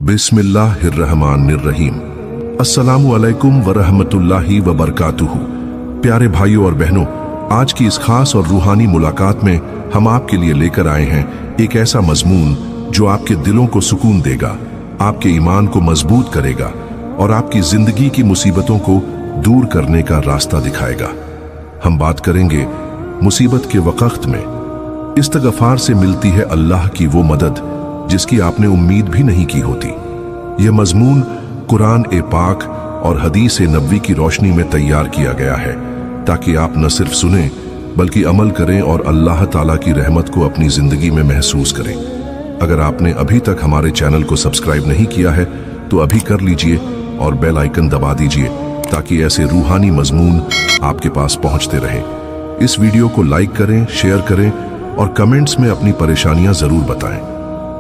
बिस्मिल्लाहिर्रहमानिर्रहीम। अस्सलामु अलैकुम वरहमतुल्लाहि वबरकातुहू। प्यारे भाइयों और बहनों, आज की इस खास और रूहानी मुलाकात में हम आपके लिए लेकर आए हैं एक ऐसा मजमून जो आपके दिलों को सुकून देगा, आपके ईमान को मजबूत करेगा और आपकी जिंदगी की मुसीबतों को दूर करने का रास्ता दिखाएगा। हम बात करेंगे मुसीबत के वक्त में इस्तगफार से मिलती है अल्लाह की वो मदद जिसकी आपने उम्मीद भी नहीं की होती। यह मजमून कुरान ए पाक और हदीस ए नबवी की रोशनी में तैयार किया गया है ताकि आप न सिर्फ सुने बल्कि अमल करें और अल्लाह ताला की रहमत को अपनी जिंदगी में महसूस करें। अगर आपने अभी तक हमारे चैनल को सब्सक्राइब नहीं किया है तो अभी कर लीजिए और बेल आइकन दबा दीजिए ताकि ऐसे रूहानी मजमून आपके पास पहुंचते रहें। इस वीडियो को लाइक करें, शेयर करें और कमेंट्स में अपनी परेशानियां जरूर बताएं।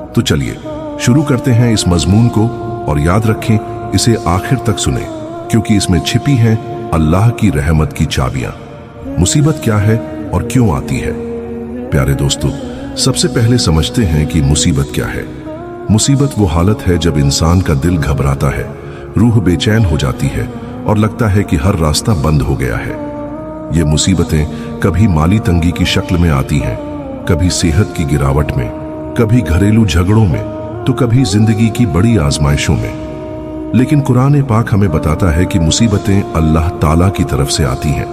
तो चलिए शुरू करते हैं इस मजमून को और याद रखें इसे आखिर तक सुनें क्योंकि इसमें छिपी हैं अल्लाह की रहमत की चाबियां। मुसीबत क्या है और क्यों आती है? प्यारे दोस्तों, सबसे पहले समझते हैं कि मुसीबत क्या है। मुसीबत वो हालत है जब इंसान का दिल घबराता है, रूह बेचैन हो जाती है और लगता है कि हर रास्ता बंद हो गया है। ये मुसीबतें कभी माली तंगी की शक्ल में आती हैं, कभी सेहत की गिरावट में, कभी घरेलू झगड़ों में तो कभी जिंदगी की बड़ी आजमाइशों में। लेकिन कुरान पाक हमें बताता है कि मुसीबतें अल्लाह ताला की तरफ से आती हैं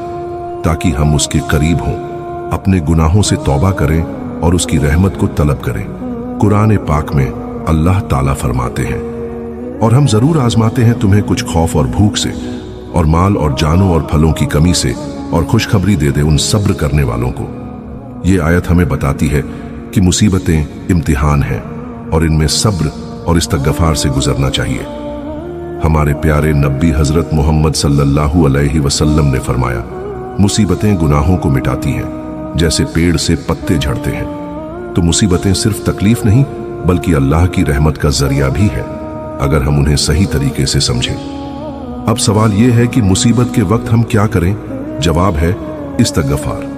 ताकि हम उसके करीब हों, अपने गुनाहों से तौबा करें और उसकी रहमत को तलब करें। कुरान पाक में अल्लाह ताला फरमाते हैं, और हम जरूर आजमाते हैं तुम्हें कुछ खौफ और भूख से और माल और जानों और फलों की कमी से, और खुशखबरी दे दे उन सब्र करने वालों को। ये आयत हमें बताती है कि मुसीबतें इम्तिहान हैं और इनमें सब्र और इस्तगफार से गुजरना चाहिए। हमारे प्यारे नबी हजरत मोहम्मद सल्लल्लाहु अलैहि वसल्लम ने फरमाया, मुसीबतें गुनाहों को मिटाती हैं जैसे पेड़ से पत्ते झड़ते हैं। तो मुसीबतें सिर्फ तकलीफ नहीं बल्कि अल्लाह की रहमत का जरिया भी है अगर हम उन्हें सही तरीके से समझें। अब सवाल यह है कि मुसीबत के वक्त हम क्या करें? जवाब है इस्तगफार।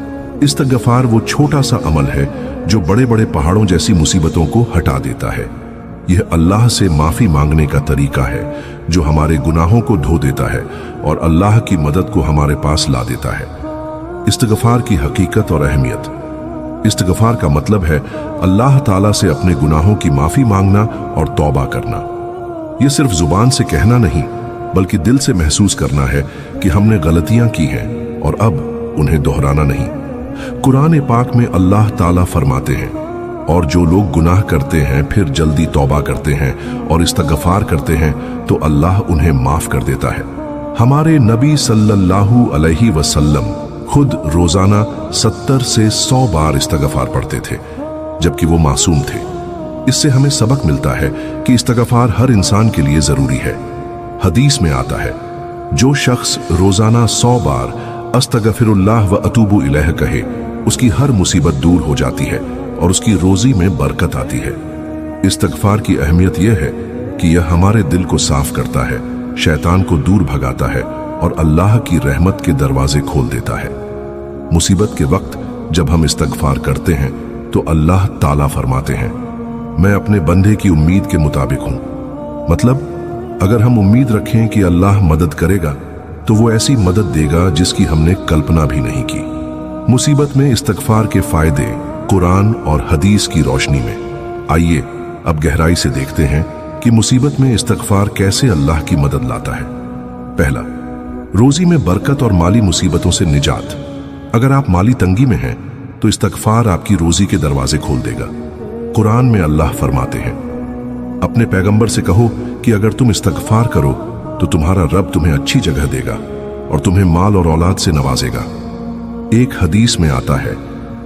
इस्तगफार वो छोटा सा अमल है जो बड़े बड़े पहाड़ों जैसी मुसीबतों को हटा देता है। यह अल्लाह से माफी मांगने का तरीका है जो हमारे गुनाहों को धो देता है और अल्लाह की मदद को हमारे पास ला देता है। इस्तगफार की हकीकत और अहमियत। इस्तगफार का मतलब है अल्लाह ताला से अपने गुनाहों की माफी मांगना और तौबा करना। यह सिर्फ जुबान से कहना नहीं बल्कि दिल से महसूस करना है कि हमने गलतियां की हैं और अब उन्हें दोहराना नहीं। कुरान पाक में अल्लाह ताला फरमाते हैं, और जो लोग गुनाह करते हैं फिर जल्दी तौबा करते हैं और इस्तगफार करते हैं तो अल्लाह उन्हें माफ कर देता है। हमारे नबी सल्लल्लाहु अलैहि वसल्लम खुद रोजाना 70 से 100 बार इस्तगफार पढ़ते थे जबकि वो मासूम थे। इससे हमें सबक मिलता है कि इस्तगफार हर इंसान के लिए जरूरी है। हदीस में आता है, जो शख्स रोजाना 100 बार अस्तगफिरुल्लाह व अतूबु इलैह कहे उसकी हर मुसीबत दूर हो जाती है और उसकी रोजी में बरकत आती है। इस्तगफार की अहमियत यह है कि यह हमारे दिल को साफ करता है, शैतान को दूर भगाता है और अल्लाह की रहमत के दरवाजे खोल देता है। मुसीबत के वक्त जब हम इस्तगफार करते हैं तो अल्लाह ताला फरमाते हैं, मैं अपने बंदे की उम्मीद के मुताबिक हूं। मतलब अगर हम उम्मीद रखें कि अल्लाह मदद करेगा तो वो ऐसी मदद देगा जिसकी हमने कल्पना भी नहीं की। मुसीबत में इस्तगफार के फायदे कुरान और हदीस की रोशनी में। आइए अब गहराई से देखते हैं कि मुसीबत में इस्तगफार कैसे अल्लाह की मदद लाता है। पहला, रोजी में बरकत और माली मुसीबतों से निजात। अगर आप माली तंगी में हैं तो इस्तगफार आपकी रोजी के दरवाजे खोल देगा। कुरान में अल्लाह फरमाते हैं, अपने पैगंबर से कहो कि अगर तुम इस्तगफार करो तो तुम्हारा रब तुम्हें अच्छी जगह देगा और तुम्हें माल और औलाद से नवाजेगा। एक हदीस में आता है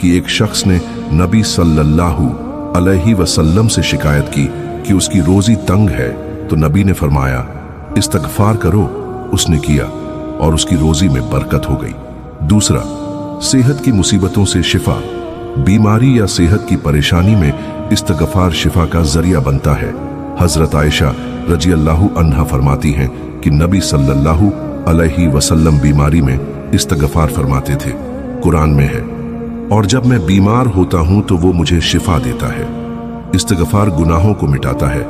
कि एक शख्स ने नबी सल्लल्लाहु अलैहि वसल्लम से शिकायत की कि उसकी रोजी तंग है तो नबी ने फरमाया, इस्तगफार करो। उसने किया और उसकी रोजी में बरकत हो गई। दूसरा, सेहत की मुसीबतों से शिफा। बीमारी या सेहत की परेशानी में इस्तगफार शिफा का जरिया बनता है। हजरत आयशा रजी अल्लाहु अन्हा फरमाती हैं कि नबी सल्लल्लाहु अलैहि वसल्लम बीमारी में इस्तगफार फरमाते थे। कुरान में है, और जब मैं बीमार होता हूं तो वो मुझे शिफा देता है। इस्तगफार गुनाहों को मिटाता है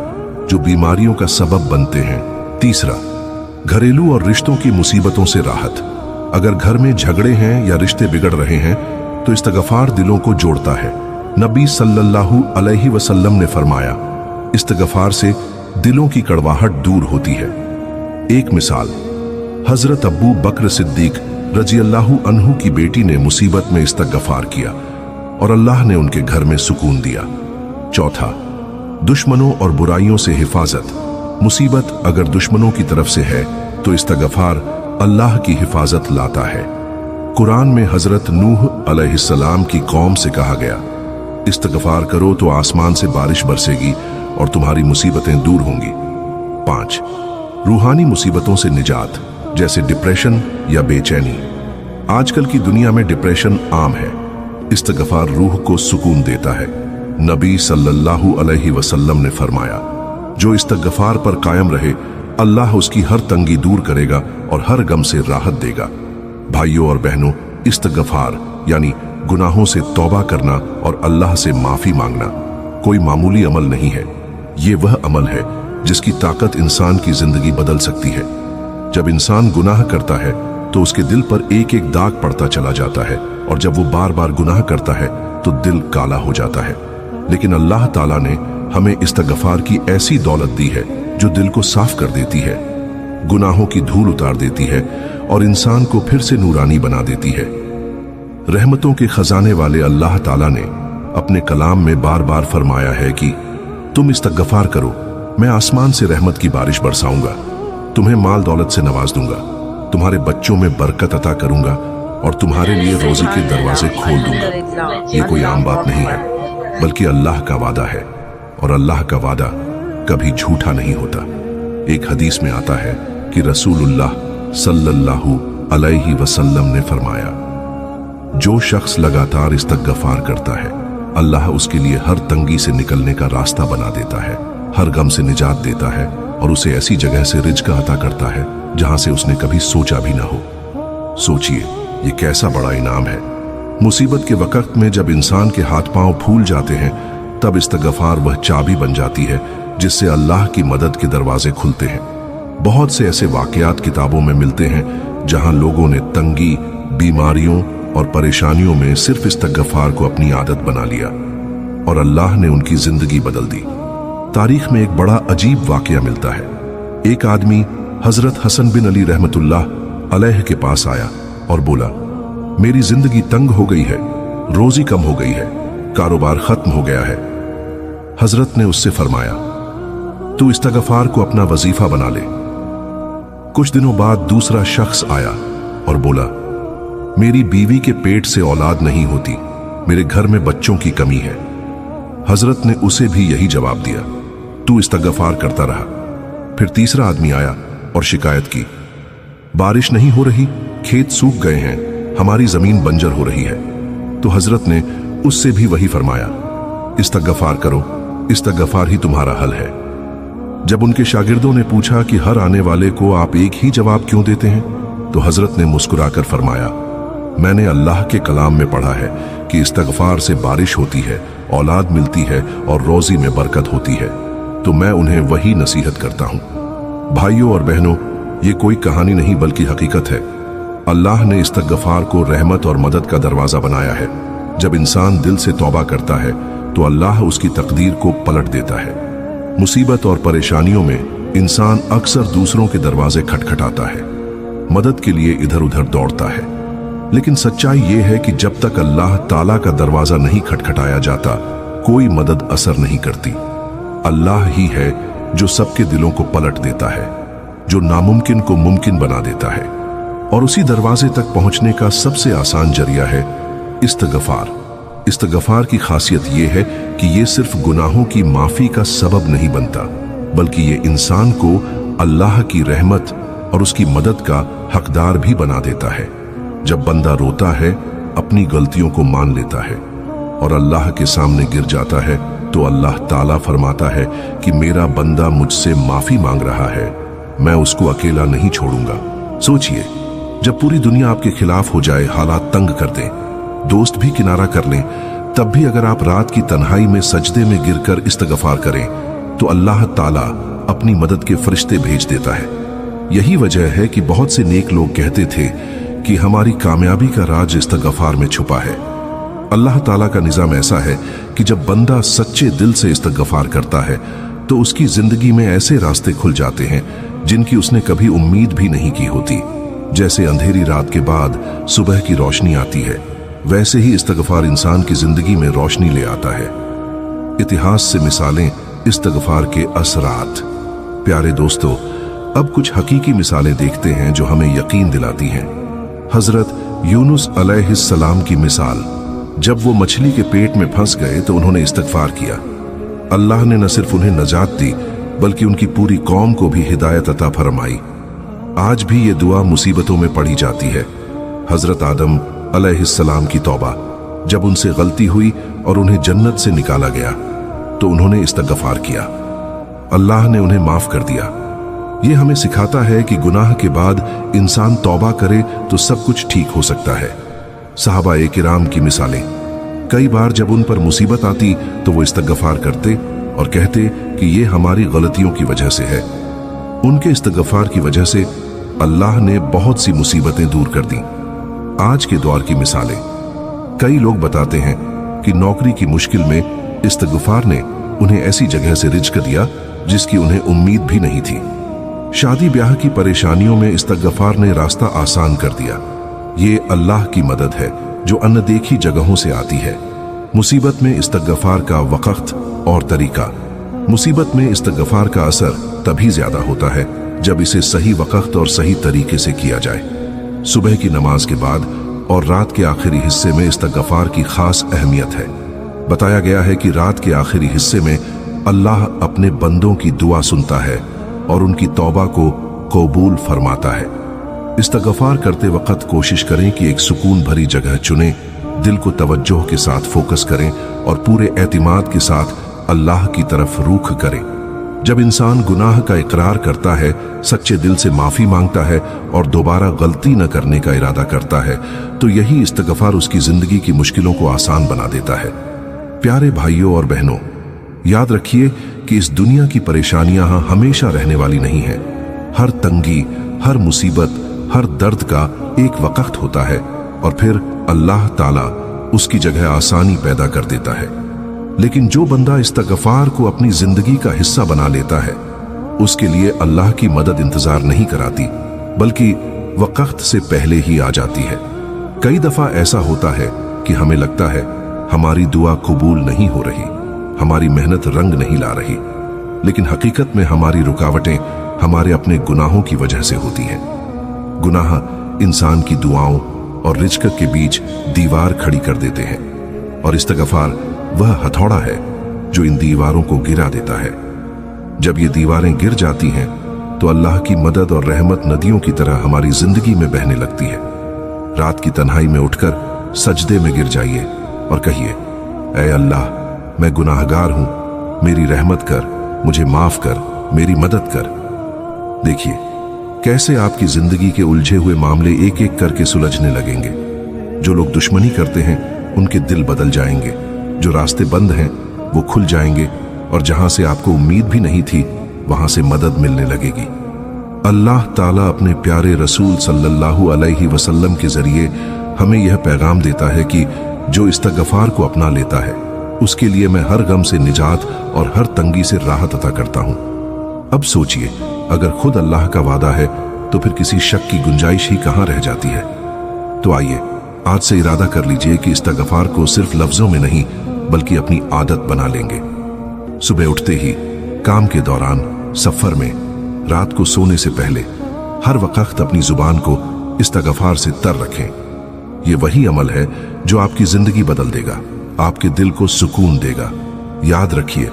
जो बीमारियों का सबब बनते हैं। तीसरा, घरेलू और रिश्तों की मुसीबतों से राहत। अगर घर में झगड़े हैं या रिश्ते बिगड़ रहे हैं तो इस्तगफार दिलों को जोड़ता है। नबी सल्लल्लाहु अलैहि वसल्लम ने फरमाया, इस्तगफार से दिलों की कड़वाहट दूर होती है। एक मिसाल, हजरत अब्बू बकर सिद्दीक रज़ियल्लाहु अन्हु की बेटी ने मुसीबत में इस्तगफार किया और अल्लाह ने उनके घर में सुकून दिया। चौथा, दुश्मनों और बुराइयों से हिफाजत। मुसीबत अगर दुश्मनों की तरफ से है तो इस्तगफार अल्लाह की हिफाजत लाता है। कुरान में हजरत नूह अलैहिस्सलाम की कौम से कहा गया, इस्तगफार करो तो आसमान से बारिश बरसेगी और तुम्हारी मुसीबतें दूर होंगी। 5, रूहानी मुसीबतों से निजात, जैसे डिप्रेशन या बेचैनी। आजकल की दुनिया में डिप्रेशन आम है। इस्तगफार रूह को सुकून देता है। नबी सल्लल्लाहु अलैहि वसल्लम ने फरमाया, जो इस्तगफार पर कायम रहे अल्लाह उसकी हर तंगी दूर करेगा और हर गम से राहत देगा। भाइयों और बहनों, इस्तगफार यानी गुनाहों से तौबा करना और अल्लाह से माफी मांगना कोई मामूली अमल नहीं है। ये वह अमल है जिसकी ताकत इंसान की जिंदगी बदल सकती है। जब इंसान गुनाह करता है तो उसके दिल पर एक एक दाग पड़ता चला जाता है और जब वो बार बार गुनाह करता है तो दिल काला हो जाता है। लेकिन अल्लाह ताला ने हमें इस्तगफार की ऐसी दौलत दी है जो दिल को साफ कर देती है, गुनाहों की धूल उतार देती है और इंसान को फिर से नूरानी बना देती है। रहमतों के खजाने वाले अल्लाह ताला ने अपने कलाम में बार बार फरमाया है कि तुम इस्तगफार करो, मैं आसमान से रहमत की बारिश बरसाऊंगा, तुम्हें माल दौलत से नवाज दूंगा, तुम्हारे बच्चों में बरकत अता करूंगा और तुम्हारे लिए रोजी के दरवाजे खोल दूंगा। ये कोई आम बात नहीं है, बल्कि अल्लाह का वादा है और अल्लाह का वादा कभी झूठा नहीं होता। एक हदीस में आता है कि रसूलुल्लाह सल्लल्लाहु अलैहि वसल्लम ने फरमाया, जो शख्स लगातार इस्तगफार करता है अल्लाह उसके लिए हर तंगी से निकलने का रास्ता बना देता है, हर गम से निजात देता है और उसे ऐसी जगह से रिज़्क़ अता करता है जहां से उसने कभी सोचा भी ना हो। सोचिए, ये कैसा बड़ा इनाम है। मुसीबत के वक्त में जब इंसान के हाथ पांव फूल जाते हैं तब इस्तगफार वह चाबी बन जाती है जिससे अल्लाह की मदद के दरवाजे खुलते हैं। बहुत से ऐसे वाकयात किताबों में मिलते हैं जहां लोगों ने तंगी, बीमारियों और परेशानियों में सिर्फ इस्तगफार को अपनी आदत बना लिया और अल्लाह ने उनकी जिंदगी बदल दी। तारीख में एक बड़ा अजीब वाकया मिलता है। एक आदमी हजरत हसन बिन अली रहमतुल्लाह अलैह के पास आया और बोला, मेरी जिंदगी तंग हो गई है, रोजी कम हो गई है, कारोबार खत्म हो गया है। हजरत ने उससे फरमाया, तू इस्तगफार को अपना वजीफा बना ले। कुछ दिनों बाद दूसरा शख्स आया और बोला, मेरी बीवी के पेट से औलाद नहीं होती, मेरे घर में बच्चों की कमी है। हजरत ने उसे भी यही जवाब दिया, तू इस्तगफार करता रहा। फिर तीसरा आदमी आया और शिकायत की, बारिश नहीं हो रही, खेत सूख गए हैं, हमारी जमीन बंजर हो रही है। तो हजरत ने उससे भी वही फरमाया, इस्तगफार करो, इस्तगफार ही तुम्हारा हल है। जब उनके शागिर्दों ने पूछा कि हर आने वाले को आप एक ही जवाब क्यों देते हैं, तो हजरत ने मुस्कुराकर फरमाया, मैंने अल्लाह के कलाम में पढ़ा है कि इस्तगफार से बारिश होती है, औलाद मिलती है और रोजी में बरकत होती है, तो मैं उन्हें वही नसीहत करता हूं। भाइयों और बहनों, ये कोई कहानी नहीं बल्कि हकीकत है। अल्लाह ने इस्तगफार को रहमत और मदद का दरवाजा बनाया है। जब इंसान दिल से तौबा करता है तो अल्लाह उसकी तकदीर को पलट देता है। मुसीबत और परेशानियों में इंसान अक्सर दूसरों के दरवाजे खटखटाता है, मदद के लिए इधर उधर दौड़ता है, लेकिन सच्चाई ये है कि जब तक अल्लाह ताला का दरवाजा नहीं खटखटाया जाता कोई मदद असर नहीं करती। अल्लाह ही है जो सबके दिलों को पलट देता है, जो नामुमकिन को मुमकिन बना देता है, और उसी दरवाजे तक पहुंचने का सबसे आसान जरिया है इस्तगफार। इस्तगफार की खासियत यह है कि यह सिर्फ गुनाहों की माफी का सबब नहीं बनता, बल्कि ये इंसान को अल्लाह की रहमत और उसकी मदद का हकदार भी बना देता है। जब बंदा रोता है, अपनी गलतियों को मान लेता है और अल्लाह के सामने गिर जाता है, तो अल्लाह ताला फरमाता है कि मेरा बंदा मुझसे माफी मांग रहा है, मैं उसको अकेला नहीं छोड़ूंगा। सोचिए, जब पूरी दुनिया आपके खिलाफ हो जाए, हालात तंग कर दें, दोस्त भी किनारा कर लें, तब भी अगर आप रात की तन्हाई में सजदे में गिरकर इस्तगफार करें तो अल्लाह ताला अपनी मदद के फरिश्ते भेज देता है। यही वजह है कि बहुत से नेक लोग कहते थे कि हमारी कामयाबी का राज इस्तगफार में छुपा है। अल्लाह ताला का निज़ाम ऐसा है कि जब बंदा सच्चे दिल से इस्तगफार करता है तो उसकी जिंदगी में ऐसे रास्ते खुल जाते हैं जिनकी उसने कभी उम्मीद भी नहीं की होती। जैसे अंधेरी रात के बाद सुबह की रोशनी आती है, वैसे ही इस्तगफार इंसान की जिंदगी में रोशनी ले आता है। इतिहास से मिसालें इस्तगफार के असरात। प्यारे दोस्तों, अब कुछ हकीकी मिसालें देखते हैं जो हमें यकीन दिलाती हैं। हजरत यूनुस अलैहिस्सलाम की मिसाल। जब वो मछली के पेट में फंस गए तो उन्होंने इस्तगफार किया। अल्लाह ने न सिर्फ उन्हें नजात दी बल्कि उनकी पूरी कौम को भी हिदायत अता फरमाई। आज भी ये दुआ मुसीबतों में पढ़ी जाती है। हजरत आदम अलैहिस्सलाम की तौबा। जब उनसे गलती हुई और उन्हें जन्नत से निकाला गया तो उन्होंने इस्तगफार किया। अल्लाह ने उन्हें माफ कर दिया। ये हमें सिखाता है कि गुनाह के बाद इंसान तौबा करे तो सब कुछ ठीक हो सकता है। सहाबाए किराम की मिसालें। कई बार जब उन पर मुसीबत आती तो वो इस्तगफार करते और कहते कि ये हमारी गलतियों की वजह से है। उनके इस्तगफार की वजह से अल्लाह ने बहुत सी मुसीबतें दूर कर दी। आज के दौर की मिसालें। कई लोग बताते हैं कि नौकरी की मुश्किल में इस्तगफार ने उन्हें ऐसी जगह से रिज़्क दिया जिसकी उन्हें उम्मीद भी नहीं थी। शादी ब्याह की परेशानियों में इस्तगफार ने रास्ता आसान कर दिया। ये अल्लाह की मदद है जो अनदेखी जगहों से आती है। मुसीबत में इस्तगफार का वक़्त और तरीका। मुसीबत में इस्तगफार का असर तभी ज्यादा होता है जब इसे सही वक़्त और सही तरीके से किया जाए। सुबह की नमाज के बाद और रात के आखिरी हिस्से में इस्तगफार की खास अहमियत है। बताया गया है कि रात के आखिरी हिस्से में अल्लाह अपने बंदों की दुआ सुनता है और उनकी तौबा को कबूल फरमाता है। इस्तगफार करते वक्त कोशिश करें कि एक सुकून भरी जगह चुनें, दिल को तवज्जो के साथ फोकस करें और पूरे एतिमाद के साथ अल्लाह की तरफ रुख करें। जब इंसान गुनाह का इकरार करता है, सच्चे दिल से माफी मांगता है और दोबारा गलती न करने का इरादा करता है तो यही इस्तगफार उसकी जिंदगी की मुश्किलों को आसान बना देता है। प्यारे भाइयों और बहनों, याद रखिए कि इस दुनिया की परेशानियां हमेशा रहने वाली नहीं है। हर तंगी, हर मुसीबत, हर दर्द का एक वक़्त होता है और फिर अल्लाह ताला उसकी जगह आसानी पैदा कर देता है। लेकिन जो बंदा इस्तगफार को अपनी जिंदगी का हिस्सा बना लेता है, उसके लिए अल्लाह की मदद इंतजार नहीं कराती बल्कि वक़्त से पहले ही आ जाती है। कई दफा ऐसा होता है कि हमें लगता है हमारी दुआ कबूल नहीं हो रही, हमारी मेहनत रंग नहीं ला रही, लेकिन हकीकत में हमारी रुकावटें हमारे अपने गुनाहों की वजह से होती हैं। गुनाह इंसान की दुआओं और रिज़्क के बीच दीवार खड़ी कर देते हैं और इस्तगफार वह हथौड़ा है जो इन दीवारों को गिरा देता है। जब ये दीवारें गिर जाती हैं तो अल्लाह की मदद और रहमत नदियों की तरह हमारी जिंदगी में बहने लगती है। रात की तन्हाई में उठकर सजदे में गिर जाइए और कहिए, ऐ अल्लाह, मैं गुनाहगार हूं, मेरी रहमत कर, मुझे माफ कर, मेरी मदद कर। देखिए कैसे आपकी जिंदगी के उलझे हुए मामले एक एक करके सुलझने लगेंगे। जो लोग दुश्मनी करते हैं उनके दिल बदल जाएंगे, जो रास्ते बंद हैं वो खुल जाएंगे और जहां से आपको उम्मीद भी नहीं थी वहां से मदद मिलने लगेगी। अल्लाह ताला अपने प्यारे रसूल सल्लल्लाहु अलैहि वसल्लम के जरिए हमें यह पैगाम देता है कि जो इस्तगफार को अपना लेता है उसके लिए मैं हर गम से निजात और हर तंगी से राहत अता करता हूं। अब सोचिए, अगर खुद अल्लाह का वादा है तो फिर किसी शक की गुंजाइश ही कहां रह जाती है। तो आइए आज से इरादा कर लीजिए कि इस्तगफार को सिर्फ लफ्जों में नहीं बल्कि अपनी आदत बना लेंगे। सुबह उठते ही, काम के दौरान, सफर में, रात को सोने से पहले हर वक्त अपनी जुबान को इस्तगफार से तर रखें। ये वही अमल है जो आपकी जिंदगी बदल देगा, आपके दिल को सुकून देगा। याद रखिए,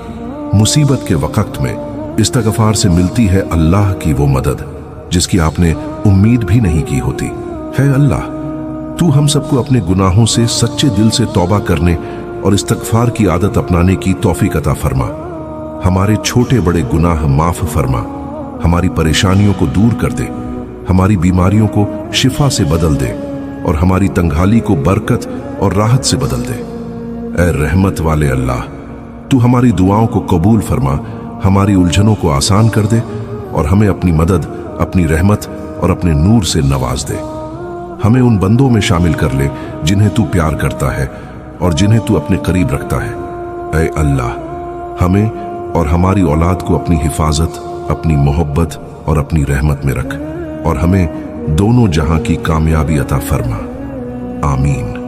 मुसीबत के वक्त में इस्तगफार से मिलती है अल्लाह की वो मदद जिसकी आपने उम्मीद भी नहीं की होती। है अल्लाह, तू हम सबको अपने गुनाहों से सच्चे दिल से तौबा करने और इस्तगफार की आदत अपनाने की तौफीक अता फरमा। हमारे छोटे बड़े गुनाह माफ फरमा, हमारी परेशानियों को दूर कर दे, हमारी बीमारियों को शिफा से बदल दे और हमारी तंगहाली को बरकत और राहत से बदल दे। ऐ रहमत वाले अल्लाह, तू हमारी दुआओं को कबूल फरमा हमारी उलझनों को आसान कर दे और हमें अपनी मदद, अपनी रहमत और अपने नूर से नवाज दे। हमें उन बंदों में शामिल कर ले जिन्हें तू प्यार करता है और जिन्हें तू अपने करीब रखता है। ऐ अल्लाह, हमें और हमारी औलाद को अपनी हिफाजत, अपनी मोहब्बत और अपनी रहमत में रख और हमें दोनों जहां की कामयाबी अता फरमा। आमीन।